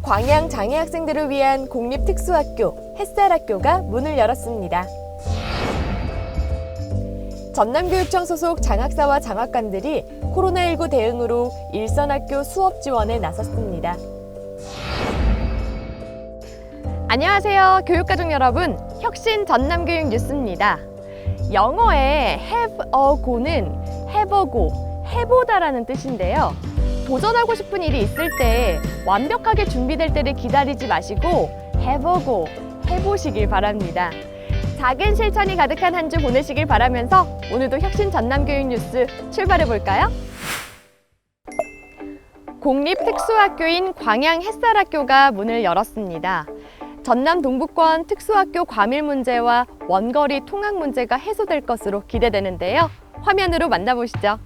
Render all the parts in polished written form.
광양 장애 학생들을 위한 공립특수학교 햇살학교가 문을 열었습니다. 전남교육청 소속 장학사와 장학관들이 코로나19 대응으로 일선학교 수업 지원에 나섰습니다. 안녕하세요, 교육가족 여러분. 혁신 전남교육 뉴스입니다. 영어의 have a go는 have a go, 해보다라는 뜻인데요. 도전하고 싶은 일이 있을 때 완벽하게 준비될 때를 기다리지 마시고 have a go, 해보시길 바랍니다. 작은 실천이 가득한 한 주 보내시길 바라면서 오늘도 혁신 전남교육 뉴스 출발해볼까요? 공립특수학교인 광양 햇살학교가 문을 열었습니다. 전남 동부권 특수학교 과밀 문제와 원거리 통학 문제가 해소될 것으로 기대되는데요. 화면으로 만나보시죠.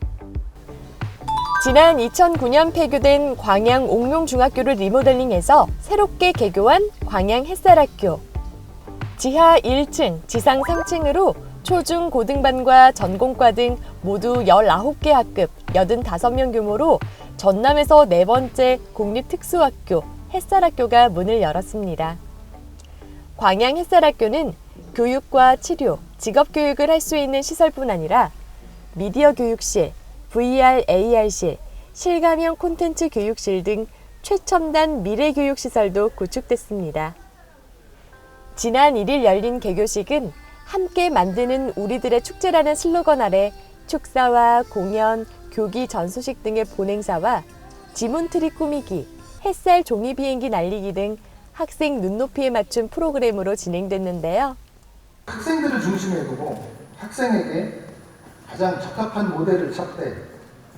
지난 2009년 폐교된 광양 옥룡중학교를 리모델링해서 새롭게 개교한 광양 햇살학교. 지하 1층, 지상 3층으로 초중 고등반과 전공과 등 모두 19개 학급, 85명 규모로 전남에서 네 번째 공립특수학교 햇살학교가 문을 열었습니다. 광양 햇살학교는 교육과 치료, 직업교육을 할 수 있는 시설뿐 아니라 미디어 교육실, VR, AR실, 실감형 콘텐츠 교육실 등 최첨단 미래교육시설도 구축됐습니다. 지난 1일 열린 개교식은 함께 만드는 우리들의 축제라는 슬로건 아래 축사와 공연, 교기 전소식 등의 본행사와 지문트리 꾸미기, 햇살 종이 비행기 날리기 등 학생 눈높이에 맞춘 프로그램으로 진행됐는데요. 학생들을 중심에 두고 학생에게 가장 적합한 모델을 찾되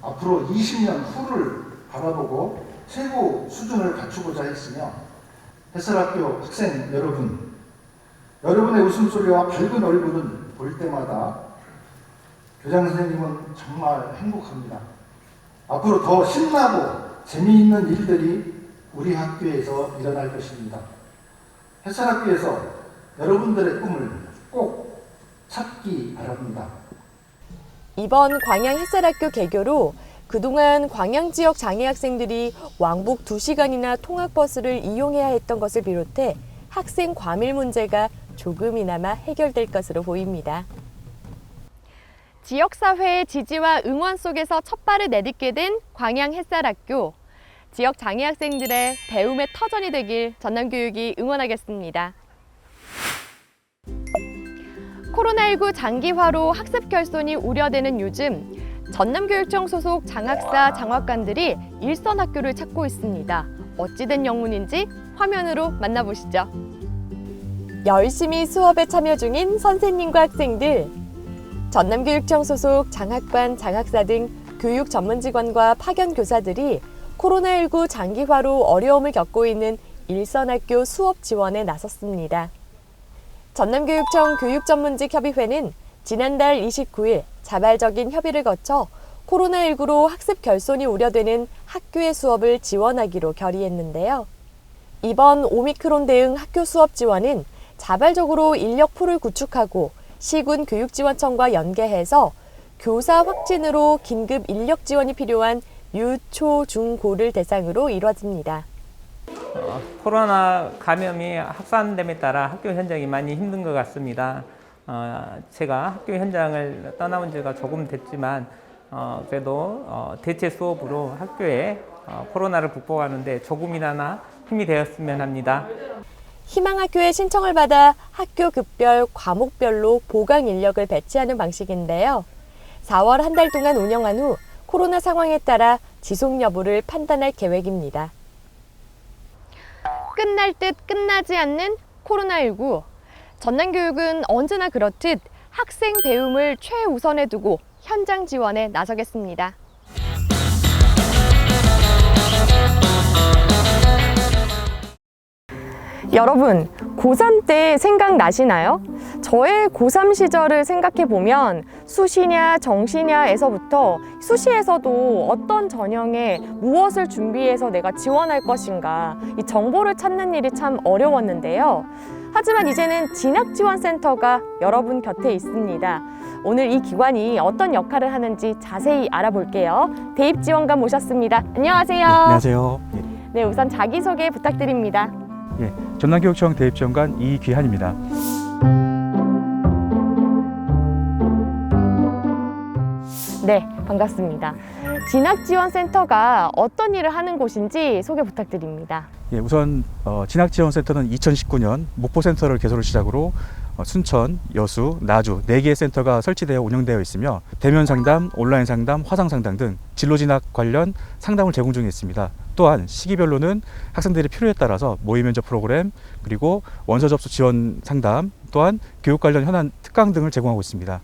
앞으로 20년 후를 바라보고 최고 수준을 갖추고자 했으며 햇살학교 학생 여러분의 웃음소리와 밝은 얼굴은 볼 때마다 교장 선생님은 정말 행복합니다. 앞으로 더 신나고 재미있는 일들이 우리 학교에서 일어날 것입니다. 햇살학교에서 여러분들의 꿈을 꼭 찾기 바랍니다. 이번 광양 햇살학교 개교로 그동안 광양 지역 장애 학생들이 왕복 2시간이나 통학버스를 이용해야 했던 것을 비롯해 학생 과밀 문제가 조금이나마 해결될 것으로 보입니다. 지역사회의 지지와 응원 속에서 첫 발을 내딛게 된 광양 햇살학교. 지역 장애 학생들의 배움의 터전이 되길 전남교육이 응원하겠습니다. 코로나19 장기화로 학습 결손이 우려되는 요즘 전남교육청 소속 장학사, 장학관들이 일선학교를 찾고 있습니다. 어찌된 영문인지 화면으로 만나보시죠. 열심히 수업에 참여 중인 선생님과 학생들, 전남교육청 소속 장학관, 장학사 등 교육 전문직원과 파견 교사들이 코로나19 장기화로 어려움을 겪고 있는 일선학교 수업 지원에 나섰습니다. 전남교육청 교육전문직협의회는 지난달 29일 자발적인 협의를 거쳐 코로나19로 학습 결손이 우려되는 학교의 수업을 지원하기로 결의했는데요. 이번 오미크론 대응 학교 수업 지원은 자발적으로 인력풀을 구축하고 시군 교육지원청과 연계해서 교사 확진으로 긴급 인력 지원이 필요한 유, 초, 중, 고를 대상으로 이루어집니다. 코로나 감염이 확산됨에 따라 학교 현장이 많이 힘든 것 같습니다. 제가 학교 현장을 떠나온 지가 조금 됐지만 그래도 대체 수업으로 학교에 코로나를 극복하는 데 조금이나마 힘이 되었으면 합니다. 희망학교에 신청을 받아 학교 급별, 과목별로 보강 인력을 배치하는 방식인데요. 4월 한 달 동안 운영한 후 코로나 상황에 따라 지속 여부를 판단할 계획입니다. 끝날 듯 끝나지 않는 코로나19. 전남교육은 언제나 그렇듯 학생 배움을 최우선에 두고 현장 지원에 나서겠습니다. 여러분, 고3 때 생각나시나요? 저의 고3 시절을 생각해보면 수시냐 정시냐에서부터 수시에서도 어떤 전형에 무엇을 준비해서 내가 지원할 것인가 이 정보를 찾는 일이 참 어려웠는데요. 하지만 이제는 진학지원센터가 여러분 곁에 있습니다. 오늘 이 기관이 어떤 역할을 하는지 자세히 알아볼게요. 대입지원관 모셨습니다. 안녕하세요. 안녕하세요. 네, 우선 자기소개 부탁드립니다. 예, 전남교육청 대입지원관 이귀한입니다. 네, 반갑습니다. 진학지원센터가 어떤 일을 하는 곳인지 소개 부탁드립니다. 예, 우선 진학지원센터는 2019년 목포센터를 개소를 시작으로 순천, 여수, 나주 4개의 센터가 설치되어 운영되어 있으며 대면 상담, 온라인 상담, 화상 상담 등 진로 진학 관련 상담을 제공 중에 있습니다. 또한 시기별로는 학생들의 필요에 따라서 모의 면접 프로그램, 그리고 원서 접수 지원 상담, 또한 교육 관련 현안 특강 등을 제공하고 있습니다.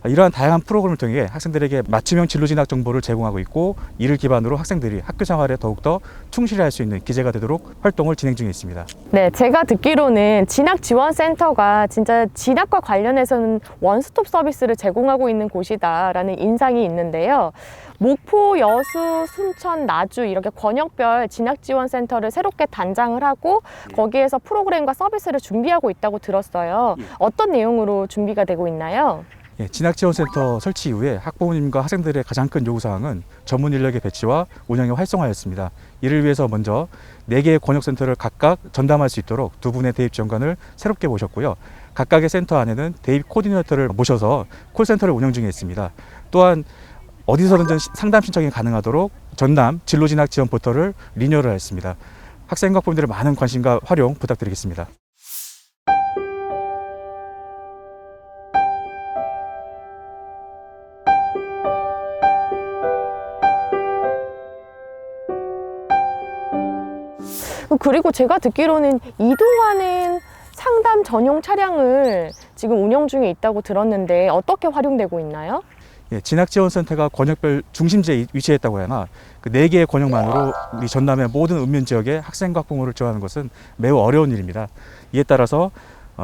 이러한 다양한 프로그램을 통해 학생들에게 맞춤형 진로 진학 정보를 제공하고 있고, 이를 기반으로 학생들이 학교 생활에 더욱더 충실히 할 수 있는 기재가 되도록 활동을 진행 중에 있습니다. 네, 제가 듣기로는 진학지원센터가 진짜 진학과 관련해서는 원스톱 서비스를 제공하고 있는 곳이다라는 인상이 있는데요. 목포, 여수, 순천, 나주 이렇게 권역별 진학지원센터를 새롭게 단장을 하고 거기에서 프로그램과 서비스를 준비하고 있다고 들었어요. 어떤 내용으로 준비가 되고 있나요? 예, 진학지원센터 설치 이후에 학부모님과 학생들의 가장 큰 요구사항은 전문 인력의 배치와 운영의 활성화였습니다. 이를 위해서 먼저 4개의 권역센터를 각각 전담할 수 있도록 2분의 대입지원관을 새롭게 모셨고요. 각각의 센터 안에는 대입 코디네이터를 모셔서 콜센터를 운영 중에 있습니다. 또한 어디서든 상담 신청이 가능하도록 전남 진로진학지원 포털을 리뉴얼을 했습니다. 학생과 학부모님들의 많은 관심과 활용 부탁드리겠습니다. 그리고 제가 듣기로는 이동하는 상담 전용 차량을 지금 운영 중에 있다고 들었는데 어떻게 활용되고 있나요? 예, 진학지원센터가 권역별 중심지에 위치했다고 하나 그 4개의 권역만으로 우리 전남의 모든 읍면 지역의 학생과 학부모를 지원하는 것은 매우 어려운 일입니다. 이에 따라서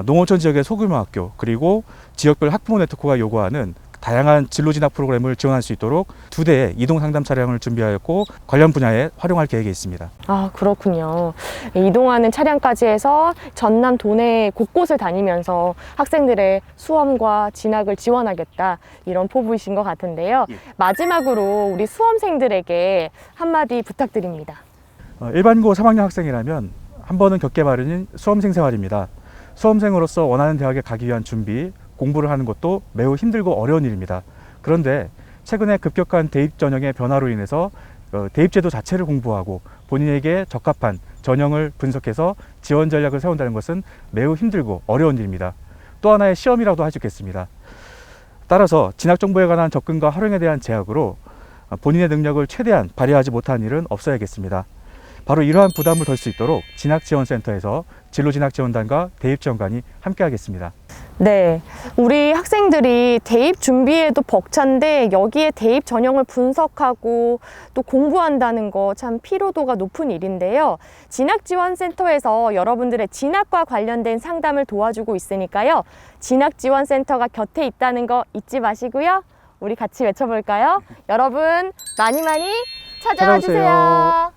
농어촌 지역의 소규모 학교, 그리고 지역별 학부모 네트워크가 요구하는 다양한 진로 진학 프로그램을 지원할 수 있도록 2대의 이동 상담 차량을 준비하였고 관련 분야에 활용할 계획에 있습니다. 아, 그렇군요. 이동하는 차량까지 해서 전남 도내 곳곳을 다니면서 학생들의 수험과 진학을 지원하겠다, 이런 포부이신 것 같은데요. 마지막으로 우리 수험생들에게 한마디 부탁드립니다. 일반고 3학년 학생이라면 한 번은 겪게 마련인 수험생 생활입니다. 수험생으로서 원하는 대학에 가기 위한 준비, 공부를 하는 것도 매우 힘들고 어려운 일입니다. 그런데 최근에 급격한 대입 전형의 변화로 인해서 대입제도 자체를 공부하고 본인에게 적합한 전형을 분석해서 지원 전략을 세운다는 것은 매우 힘들고 어려운 일입니다. 또 하나의 시험이라도 할 수 있겠습니다. 따라서 진학 정보에 관한 접근과 활용에 대한 제약으로 본인의 능력을 최대한 발휘하지 못한 일은 없어야겠습니다. 바로 이러한 부담을 덜 수 있도록 진학지원센터에서 진로진학지원단과 대입지원관이 함께하겠습니다. 네, 우리 학생들이 대입 준비에도 벅찬데 여기에 대입 전형을 분석하고 또 공부한다는 거 참 피로도가 높은 일인데요. 진학지원센터에서 여러분들의 진학과 관련된 상담을 도와주고 있으니까요. 진학지원센터가 곁에 있다는 거 잊지 마시고요. 우리 같이 외쳐볼까요? 여러분 많이 찾아와 주세요.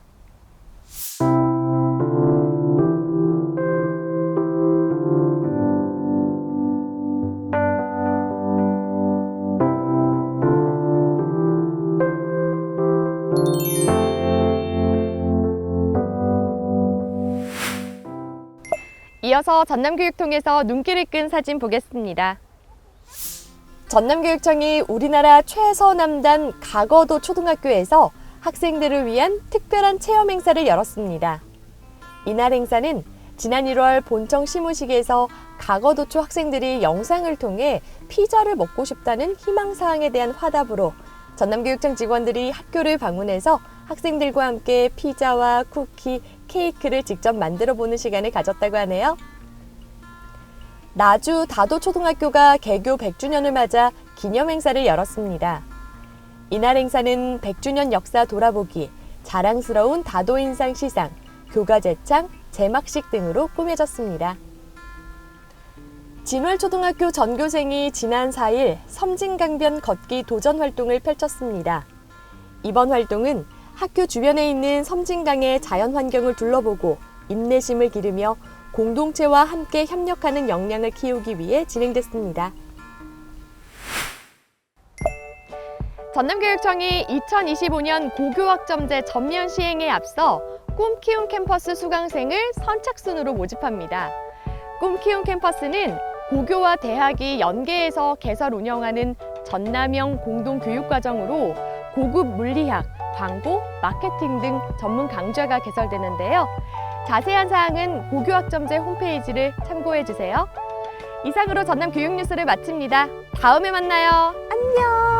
이어서 전남교육청에서 눈길을 끈 사진 보겠습니다. 전남교육청이 우리나라 최서남단 가거도 초등학교에서 학생들을 위한 특별한 체험 행사를 열었습니다. 이날 행사는 지난 1월 본청 시무식에서 가거도초 학생들이 영상을 통해 피자를 먹고 싶다는 희망사항에 대한 화답으로 전남교육청 직원들이 학교를 방문해서 학생들과 함께 피자와 쿠키, 케이크를 직접 만들어보는 시간을 가졌다고 하네요. 나주 다도초등학교가 개교 100주년을 맞아 기념행사를 열었습니다. 이날 행사는 100주년 역사 돌아보기, 자랑스러운 다도인상 시상, 교가제창, 제막식 등으로 꾸며졌습니다. 진월초등학교 전교생이 지난 4일 섬진강변 걷기 도전 활동을 펼쳤습니다. 이번 활동은 학교 주변에 있는 섬진강의 자연환경을 둘러보고 인내심을 기르며 공동체와 함께 협력하는 역량을 키우기 위해 진행됐습니다. 전남교육청이 2025년 고교학점제 전면 시행에 앞서 꿈 키움 캠퍼스 수강생을 선착순으로 모집합니다. 꿈 키움 캠퍼스는 고교와 대학이 연계해서 개설 운영하는 전남형 공동교육과정으로 고급 물리학, 광고, 마케팅 등 전문 강좌가 개설되는데요. 자세한 사항은 고교학점제 홈페이지를 참고해 주세요. 이상으로 전남 교육 뉴스를 마칩니다. 다음에 만나요. 안녕!